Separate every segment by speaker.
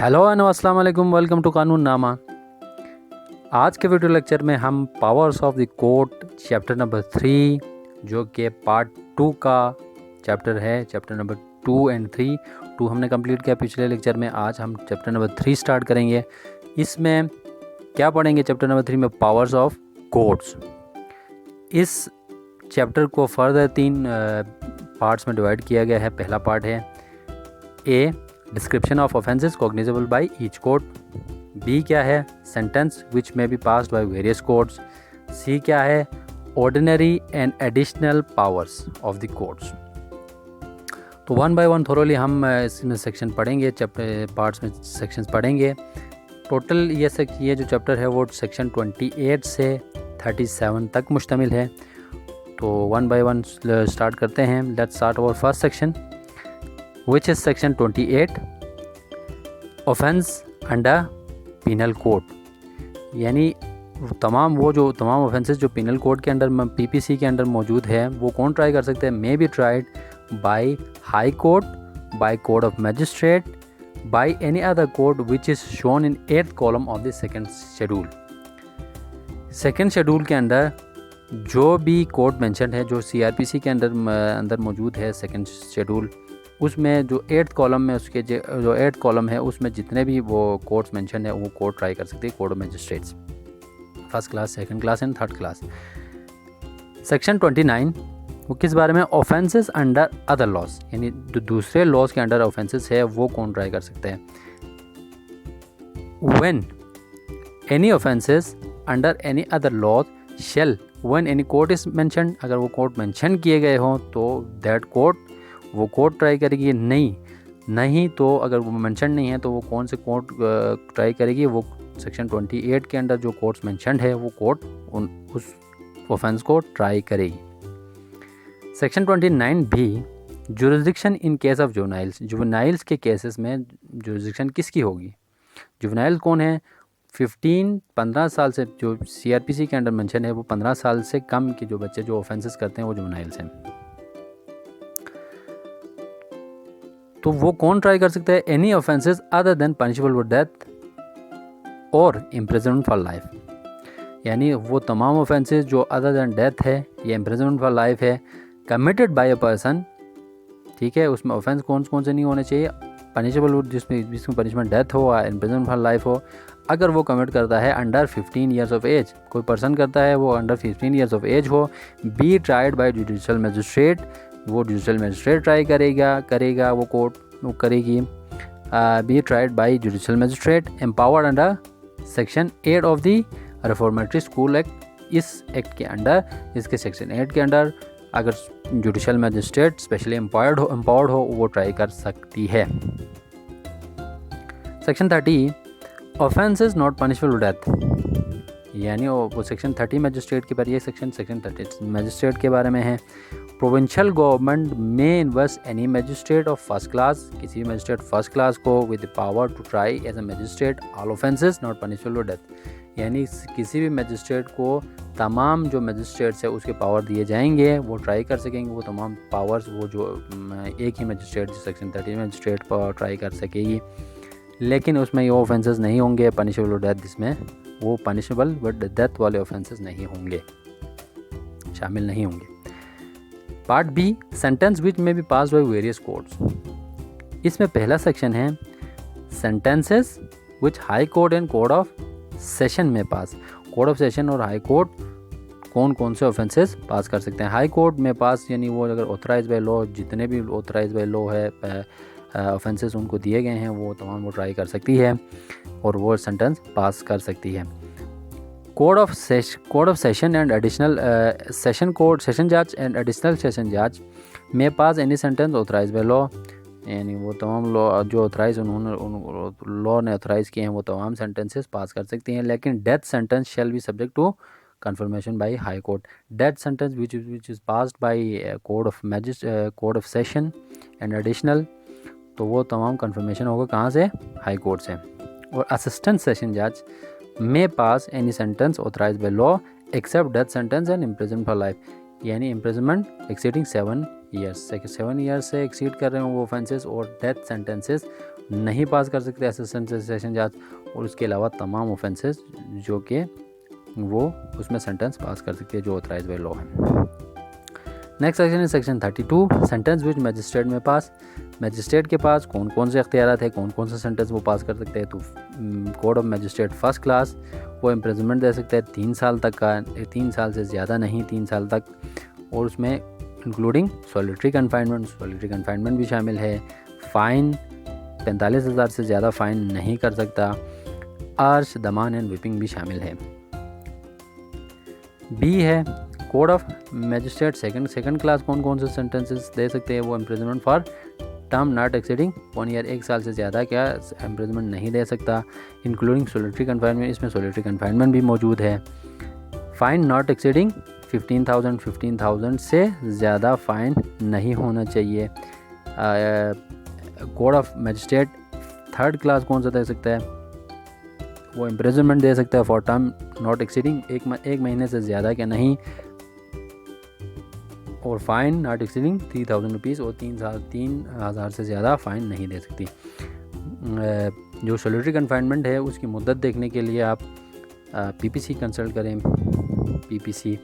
Speaker 1: Hello and अस्सलाम वालेकुम, welcome to कानून नामा। आज के वीडियो लेक्चर में हम powers of the court chapter number 3 जो कि पार्ट 2 का चैप्टर है, चैप्टर नंबर 2 एंड 3 2 हमने कंप्लीट किया पिछले लेक्चर में। आज हम चैप्टर नंबर 3 स्टार्ट करेंगे। इसमें क्या पढ़ेंगे? चैप्टर नंबर 3 में पावर्स ऑफ कोर्ट्स। इस चैप्टर को फर्दर 3 पार्ट्स में डिवाइड किया गया है। पहला पार्ट है A, description of offences cognizable by each court. B क्या है? सेंटेंस विच में be passed by various courts. C क्या है? Ordinary and additional powers of the courts. तो वन बाय वन थोरोली हम इसमें सेक्शन पढ़ेंगे, चैप्टर पार्ट्स में सेक्शंस पढ़ेंगे। टोटल ये जो चैप्टर है वो सेक्शन 28 से 37 तक मुश्तमिल है। तो वन बाय वन स्टार्ट करते हैं। Let's start our first section which is section 28 offense under penal code। यानी तमाम ऑफेंसेस जो पिनल कोड के अंडर पीपीसी के अंदर मौजूद है वो कौन ट्राई कर सकते हैं? May be tried by high court, by court of magistrate, by any other court which is shown in 8th column of the second schedule. Second schedule के अंदर जो भी कोर्ट मेंशन है, जो सीआरपीसी के अंदर मौजूद है सेकेंड शेड्यूल, उसमें जो 8th कॉलम में उसके जो 8th कॉलम है उसमें जितने भी वो कोर्ट्स मेंशन है वो कोर्ट ट्राई कर सकते हैं। Court of magistrates, first class, second class and third class. Section 29 वो किस बारे में? ऑफेंसेस अंडर अदर लॉज, यानी जो दूसरे लॉज के अंडर ऑफेंसेस है वो कौन ट्राई कर सकते हैं? When any offences under any other laws shall when any court is mentioned. अगर वो कोर्ट मेंशन किए गए हों तो दैट कोर्ट वो कोर्ट ट्राई करेगी। नहीं तो अगर वो मेंशन नहीं है तो वो कौन से कोर्ट ट्राई करेगी? वो सेक्शन 28 के अंदर जो कोर्ट्स मेंशनड है वो कोर्ट उस ऑफेंस को ट्राई करेगी। सेक्शन 29 भी jurisdiction in case of juveniles. Juveniles के केसेस में जुरिस्डिक्शन किसकी होगी? जुवेनाइल कौन है? 15 साल से जो सीआरपीसी के अंडर मेंशन है वो 15 साल से कम के जो बच्चे जो ऑफेंसेस करते हैं वो जुवेनाइल्स हैं। तो वो कौन ट्राई कर सकता है? Any offences other than punishable with death और इम्प्रिजनमेंट फॉर लाइफ। यानी वो तमाम ऑफेंसेस जो अदर देन डेथ है या इम्प्रिजनमेंट फॉर लाइफ है कमिटेड बाय अ पर्सन, ठीक है। उसमें ऑफेंस कौन से नहीं होने चाहिए? पनिशेबल विद, जिसमें पनिशमेंट डेथ हो या इम्प्रिजनमेंट फॉर लाइफ हो। अगर वो कमिट करता है अंडर 15 ईयर्स ऑफ एज, कोई पर्सन करता है वो अंडर 15 ईयर्स ऑफ एज हो, B tried bye judicial magistrate, वो जुडिशियल मैजिस्ट्रेट ट्राई करेगा वो कोर्ट वो करेगी। B tried bye judicial magistrate empowered under section 8 of the reformatory school act. इस एक्ट के अंडर, इसके सेक्शन 8 के अंडर अगर जुडिशियल मैजिस्ट्रेट स्पेशली एम्पावर्ड हो वो ट्राई कर सकती है। Section 30 offences not punishable with death. यानी वो सेक्शन 30 मैजिस्ट्रेट के बारे, ये सेक्शन 30 मैजिस्ट्रेट के बारे में है। प्रोविंशियल गवर्नमेंट में invest any magistrate of first class, किसी भी मैजिस्ट्रेट फर्स्ट क्लास को with power to try as a magistrate all offences not punishable with death. यानी किसी भी मैजिस्ट्रेट को तमाम जो मैजिस्ट्रेट्स है उसके पावर दिए जाएंगे, वो ट्राई कर सकेंगे वो तमाम पावर्स, वो जो एक ही मैजिस्ट्रेट सेक्शन 30 मैजिस्ट्रेट पर ट्राई कर सकेगी। लेकिन उसमें ये ऑफेंसेस नहीं होंगे पनिशेबल विद डेथ, जिसमें वो पनिशेबल विद डेथ वाले ऑफेंसेस नहीं होंगे, शामिल नहीं होंगे। पार्ट बी, सेंटेंस विच में B pass by various courts. इसमें पहला सेक्शन है sentences which high court and court of session में पास। कोर्ट ऑफ सेशन और हाई कोर्ट कौन से ऑफेंसेस पास कर सकते हैं? हाई कोर्ट में पास यानी वो अगर ऑथराइज बाय लॉ, जितने भी ऑथराइज बाय लॉ है ऑफेंसेस उनको दिए गए हैं वो तमाम वो ट्राई कर सकती है और वो सेंटेंस पास कर सकती है। Code of session and additional session court, session जज एंड एडिशनल सेशन जज may pass any sentence authorise by law. यानी वो तमाम लॉ जो ऑथराइज लॉ ने ऑथराइज किए हैं वो तमाम सेंटेंसेस पास कर सकती हैं। लेकिन death sentence shall be subject to confirmation by high court. Death sentence which is passed by court of session and additional, तो वो तमाम confirmation होगा कहाँ से? हाई कोर्ट से। और असिस्टेंट सेशन जज may pass any sentence authorise by law except death sentence and imprison for life. यानी इम्प्रिजनमेंट एक्सीडिंग 7 ईयर्स, 7 ईयर्स से एक्सीड कर रहे हो वो ऑफेंसेस, और डेथ सेंटेंसेस नहीं पास कर सकते असिस्टेंट सेशन जज, और उसके अलावा तमाम ऑफेंसेस जो कि वो उसमें सेंटेंस पास कर सकती है जो ऑथराइज बाय लॉ है। नेक्स्ट सेक्शन है सेक्शन 32, सेंटेंस विच मजिस्ट्रेट में पास। मजिस्ट्रेट के पास कौन कौन से इख्तियारात है, कौन कौन से सेंटेंस वो पास कर सकते हैं। तो code of magistrate first class, वो इम्प्रिजनमेंट दे सकता है 3 साल तक का, 3 साल से ज़्यादा नहीं, 3 साल तक, और उसमें including solitary confinement, solitary confinement भी शामिल है। फ़ाइन 45,000 से ज़्यादा फ़ाइन नहीं कर सकता। अर्श, दमान एंड विपिंग भी शामिल है। बी है code of magistrate second class, कौन कौन से सेंटेंसेस दे सकते हैं। वो imprisonment for term not exceeding 1 year, 1 साल से ज़्यादा क्या इम्प्रिजनमेंट नहीं दे सकता, इंक्लूडिंग सॉलिटरी कन्फाइनमेंट, इसमें सॉलिटरी कन्फाइनमेंट भी मौजूद है। फ़ाइन नॉट एक्सीडिंग 15,000 से ज़्यादा फ़ाइन नहीं होना चाहिए। Code of magistrate third class कौन सा दे सकता है, वो इम्प्रिजनमेंट दे सकता है फॉर टर्म नॉट एक्सीडिंग 1 महीने से ज़्यादा क्या नहीं, और फ़ाइन नॉट एक्सीडिंग 3,000 रुपीज़, और 3,000 से ज़्यादा फ़ाइन नहीं दे सकती। जो सॉलिटरी कन्फाइनमेंट है उसकी मुद्दत देखने के लिए आप पीपीसी कंसल्ट करें, पीपीसी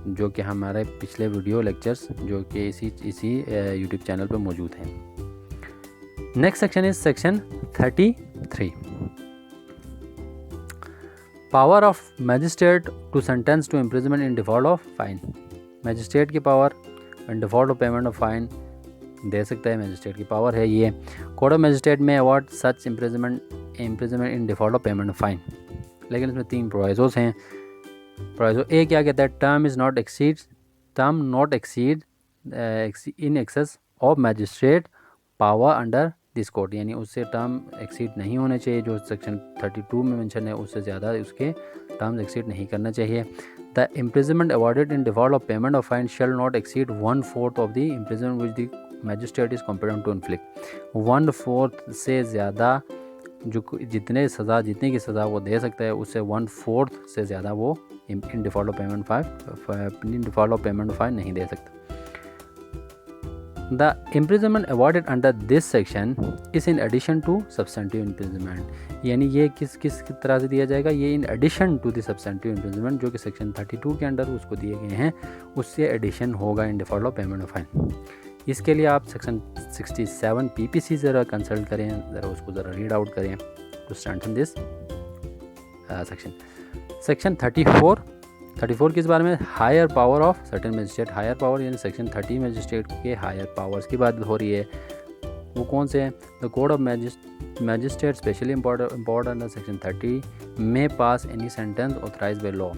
Speaker 1: जो कि हमारे पिछले वीडियो लेक्चर्स जो कि इसी यूट्यूब चैनल पर मौजूद हैं। Next section is section 33, power of magistrate to sentence to imprisonment in default of fine. Magistrate की power in default of payment of fine दे सकता है, मजिस्ट्रेट की पावर है ये। Code of magistrate may award such imprisonment in default of payment of fine, लेकिन इसमें 3 प्रोविजोस हैं। प्रोविजो ए क्या कहता है, term not exceed in excess of magistrate power under this code, यानी उससे टर्म एक्सीड नहीं होने चाहिए, जो सेक्शन 32 में मेंशन है उससे ज़्यादा उसके टर्म्स एक्सीड नहीं करना चाहिए। The imprisonment awarded in default of payment of fine shall not exceed 1/4 of the imprisonment which the magistrate is competent to inflict. 1/4 से ज़्यादा जो जितनी की सज़ा वो दे सकता है, उससे 1/4 से ज़्यादा वो इन default of payment of fine नहीं दे सकता। The imprisonment awarded under this section is in addition to substantive imprisonment, यानी ये किस तरह से दिया जाएगा, ये in addition to the substantive imprisonment जो कि सेक्शन 32 के अंडर उसको दिए गए हैं, उससे एडिशन होगा इन default of payment of fine. इसके लिए आप सेक्शन 67 पीपीसी ज़रा कंसल्ट करें, ज़रा उसको ज़रा रीड आउट करें to strengthen this section. Section 34 किस बारे में, higher power of certain magistrate. Higher power यानी सेक्शन 30 मजिस्ट्रेट के हायर पावर्स की बात हो रही है। वो कौन से हैं, the code of magistrate specially import under section 30 may pass any sentence authorise by law.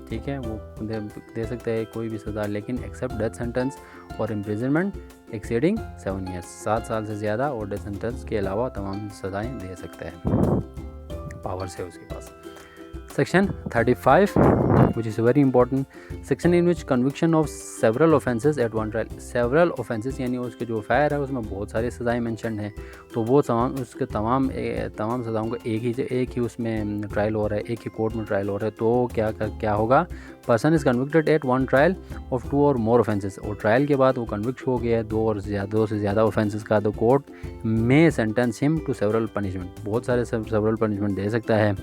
Speaker 1: ठीक है, वो दे सकते हैं कोई भी सज़ा, लेकिन एक्सेप्ट डेथ सेंटेंस और इम्प्रिजनमेंट एक्सीडिंग 7 ईयर्स, 7 साल से ज़्यादा, और डेथ सेंटेंस के अलावा तमाम सज़ाएँ दे सकता है, पावर्स है उसके पास। Section 35, which is very important, section in which conviction of several offences at one trial। several offences यानी उसके जो फायर है उसमें बहुत सारी सज़ाएँ मेंशन हैं, तो वो तमाम सज़ाओं का एक ही उसमें ट्रायल हो रहा है, एक ही कोर्ट में ट्रायल हो रहा है, तो क्या होगा, person is convicted at one trial of 2 और मोर ऑफेंसेस, और ट्रायल के बाद वो कन्विक्ट हो गया है 2 से ज़्यादा ऑफेंसेस का, तो कोर्ट में sentence him to several punishment, बहुत सारे सेवरल पनिशमेंट दे सकता है।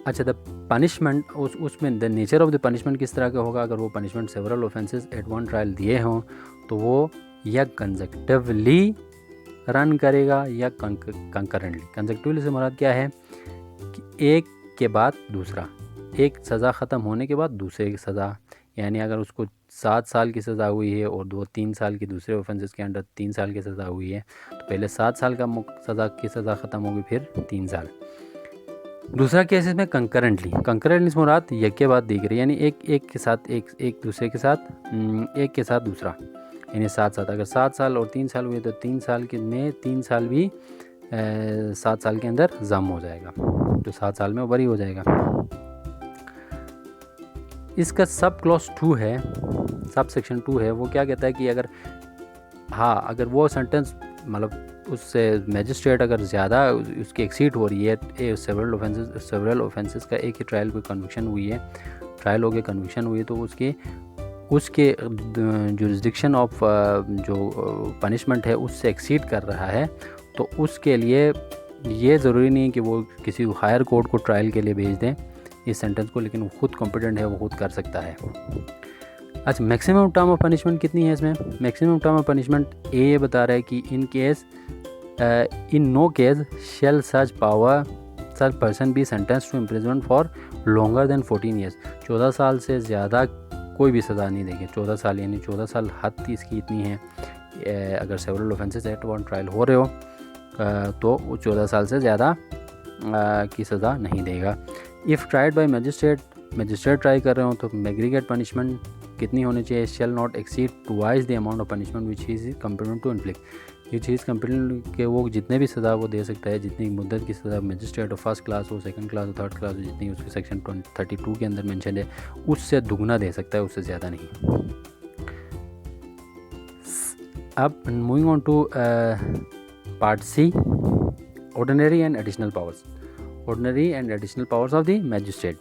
Speaker 1: अच्छा, द पनिशमेंट उसमें the nature of the punishment किस तरह का होगा, अगर वो punishment several offences at one trial दिए हों तो वो या कंसेक्टिवली रन करेगा या कंकरेंटली। कंसेक्टिवली से मुराद क्या है कि एक के बाद दूसरा, एक सज़ा ख़त्म होने के बाद दूसरे की सज़ा, यानी अगर उसको 7 साल की सज़ा हुई है और 2-3 साल की दूसरे ऑफेंसेस के अंडर 3 साल की सज़ा हुई है, तो पहले 7 साल का सज़ा ख़त्म होगी, फिर 3 साल। दूसरा केस इसमें कंकरेंटली से मुराद एक के बाद दीगर, यानी एक के साथ एक दूसरे के साथ एक के साथ दूसरा, यानी 7 अगर 7 साल और 3 साल हुए तो 3 साल के में 3 साल भी 7 साल के अंदर जम हो जाएगा, तो 7 साल में बरी हो जाएगा। इसका सब क्लॉज 2 है, सब सेक्शन 2 है, वो क्या कहता है कि अगर वो सेंटेंस मतलब उससे मजिस्ट्रेट अगर ज़्यादा उसकी एक्सीड हो रही है, सेवरल ऑफेंसेस का एक ही ट्रायल कोई कन्विक्शन हुई है, ट्रायल हो गया, कन्विक्शन हुई, तो उसके जुरिस्डिक्शन ऑफ जो पनिशमेंट है उससे एक्सीड कर रहा है, तो उसके लिए ये ज़रूरी नहीं है कि वो किसी हायर कोर्ट को ट्रायल के लिए भेज दें इस सेंटेंस को, लेकिन वो खुद कॉम्पिटेंट है, वो खुद कर सकता है। अच्छा, मैक्सिमम टर्म ऑफ पनिशमेंट कितनी है इसमें? मैक्सिमम टर्म ऑफ पनिशमेंट ये बता रहा है कि in no case shall such person be sentence to imprisonment for longer than 14 years. 14 साल से ज़्यादा कोई भी सज़ा नहीं देंगे। 14 साल यानी 14 साल हद इसकी इतनी है, अगर several offences act on trial हो रहे हो तो वो 14 साल से ज़्यादा की सज़ा नहीं देगा। If tried by magistrate try कर रहे हो तो एग्रीगेट पनिशमेंट कितनी होनी चाहिए? Shall not exceed twice the amount of punishment which is competent to inflict. ये चीज़ कम्पिटेंट के वो जितने भी सज़ा वो दे सकता है, जितनी मुद्दत की सज़ा मजिस्ट्रेट हो, फर्स्ट क्लास हो, सेकंड क्लास हो, थर्ड क्लास हो, जितनी उसके सेक्शन 32 के अंदर मेंशन है उससे दुगना दे सकता है, उससे ज़्यादा नहीं। अब moving on to part C, ordinary and additional powers. Ordinary and additional powers of the magistrate.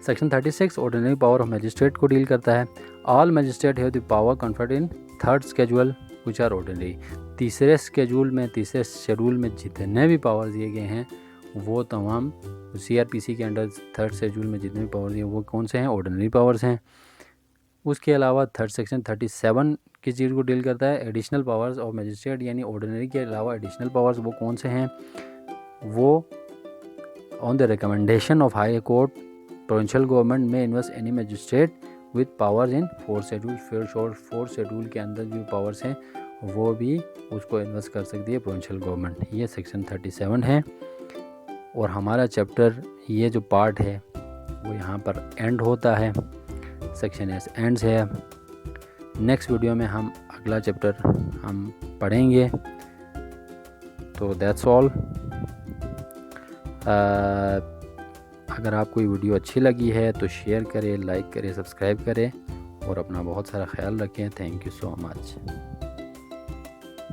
Speaker 1: Section 36 ordinary power of magistrate को डील करता है। All magistrate have the power conferred in third schedule which are ordinary. तीसरे schedule में जितने भी power दिए गए हैं वो तमाम CRPC के अंडर थर्ड शेड्यूल में जितने भी पावर दिए वो कौन से हैं? ऑर्डिनरी पावर्स हैं। उसके अलावा थर्ड सेक्शन 37 किस चीज़ को डील करता है? एडिशनल पावर्स ऑफ मैजिस्ट्रेट, यानी ऑर्डिनरी के अलावा एडिशनल पावर्स वो कौन से हैं? वो on the recommendation of high court provincial government में invest any magistrate with powers in fourth schedule. Fourth schedule के अंदर जो पावर्स हैं वो भी उसको इन्वेस्ट कर सकती है प्रोविंशियल गवर्नमेंट। ये सेक्शन 37 है और हमारा चैप्टर ये जो पार्ट है वो यहाँ पर एंड होता है। सेक्शन एस एंड्स है। नेक्स्ट वीडियो में हम अगला चैप्टर हम पढ़ेंगे। तो दैट्स ऑल। अगर आपको ये वीडियो अच्छी लगी है तो शेयर करें, लाइक करें, सब्सक्राइब करें और अपना बहुत सारा ख्याल रखें। Thank you so much.